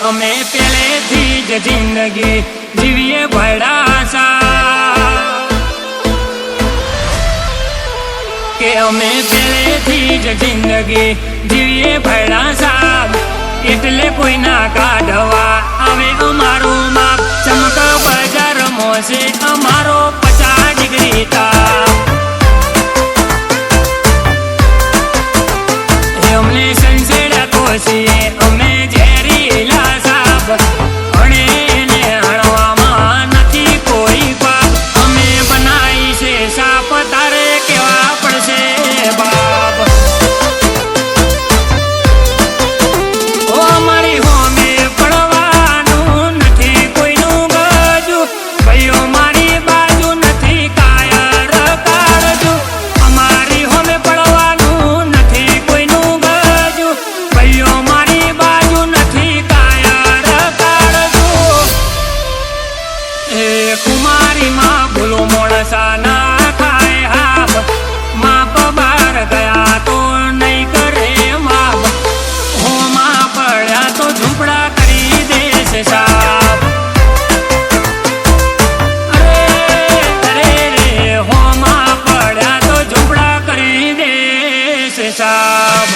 અમે પહેલેથી જ જિંદગી જીવીએ ભડાસા કે અમે પહેલેથી જ જિંદગી જીવીએ ભડાસા એટલે કોઈ ના કાઢવા આવે અમારું માપ ચમક બજાર મોસે અમારો 50 ડિગ્રી તાપ અમને સંસેડા કોસીએ અમે ઝેરીલા સાપ અને એને હણવામાં નથી કોઈ પાપ અમે બનાવી છે સાપ તારે કેવા પડશે બાપ ઓ અમારી હોમે પડવાનું નથી કોઈનું ગજુ ભાઈઓ મારી બાજુ નથી કાયર કાળજુ અમારી હોમે પડવાનું નથી કોઈનું ગજુ ભાઈઓ મારી બાજુ નથી કાયર કાળજુ એ કુમારીમાં ભૂલો મોણસા ના ખાય હાબ માપ બાર ગયા તો નહીં કરે માપ હોમાં પડ્યા તો ઝૂંપડા કરી દેશે સાપ અરે રે હોમાં પડ્યા તો ઝૂંપડા કરી દેશે સાપ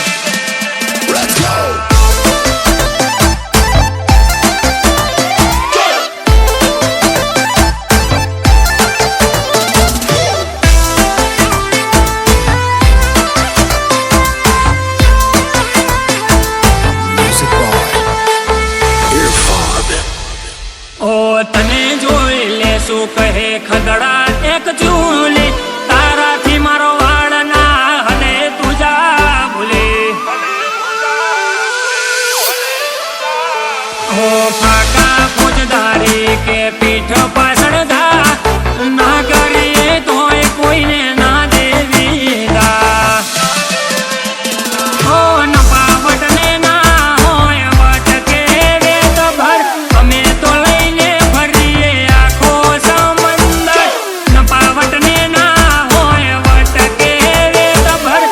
ઓ તને જોઈ લે શું કહે ખદડા એક ચૂલી તારાથી મારો વાળ ના હલે તું જા ભૂલે હો ફાકા ફોજદારી કે પીઠ પાછળ ધા ના કરીએ તોય કોઈને ના દેવી દા હો નપાવટ ને ના હોય વટ કે વેત ભર અમે તો લઈને ફરીએ આખો સમંદર નપાવટ ને ના હોય વટ કે વેત ભર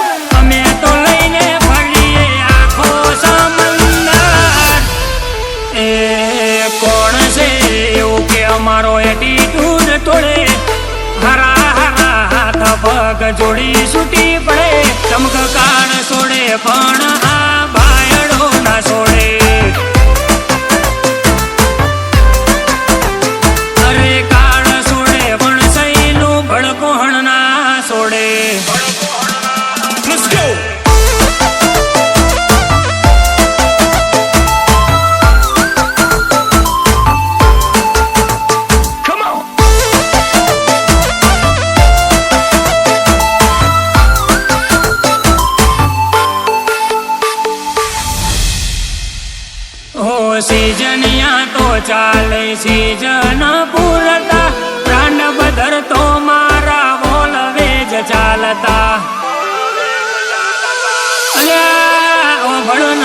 અમે તો લઈને ફરીએ આખો સમંદર એ કોણ છે એવું કે અમારો એટીટ્યુડ તોડે હરા હરા હાથ પગ જોડી છૂટી પડે ચમક કાળ છોડે પણ આ બાયડો ના છોડે અરે કાળ છોડે પણ સહીનું ભડકોણ ના છોડે Let's go! સીજનિયા તો ચાલે સીજન પૂરતા પ્રાણ બદર તો મારા બોલવે જ ચાલતા અલ્યા ઓ ભણન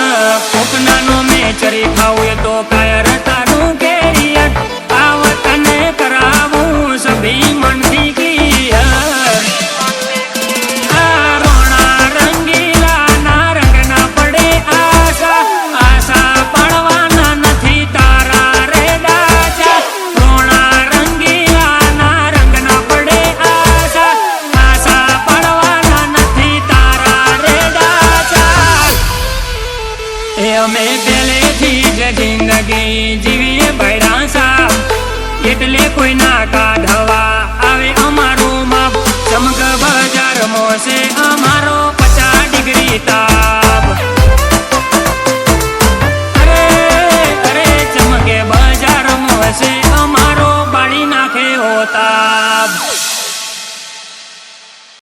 કોકનાનો મેં ચરી ખાવું તો કાયર તારું કેરિયર આ વતને કરાવું સભી મનથી કિયર રોણા રંગીલા ના રંગ ના પડે આશા આશા પડવાના નથી તારા રે દાચા રોણા રંગીલા ના રંગ ના પડે આશા આશા પડવાના નથી તારા રે દાચા એ અમે પહેલેથી જ જિંદગી જીવીએ ભડાસા એટલે કોઈ ના કાઢવા આવે અમારું માપ ચમક બજાર મોસે અમારો 50 ડિગ્રી તાપ અરે ચમકે બજાર મોસે અમારો બાળી નાખે હો તાપ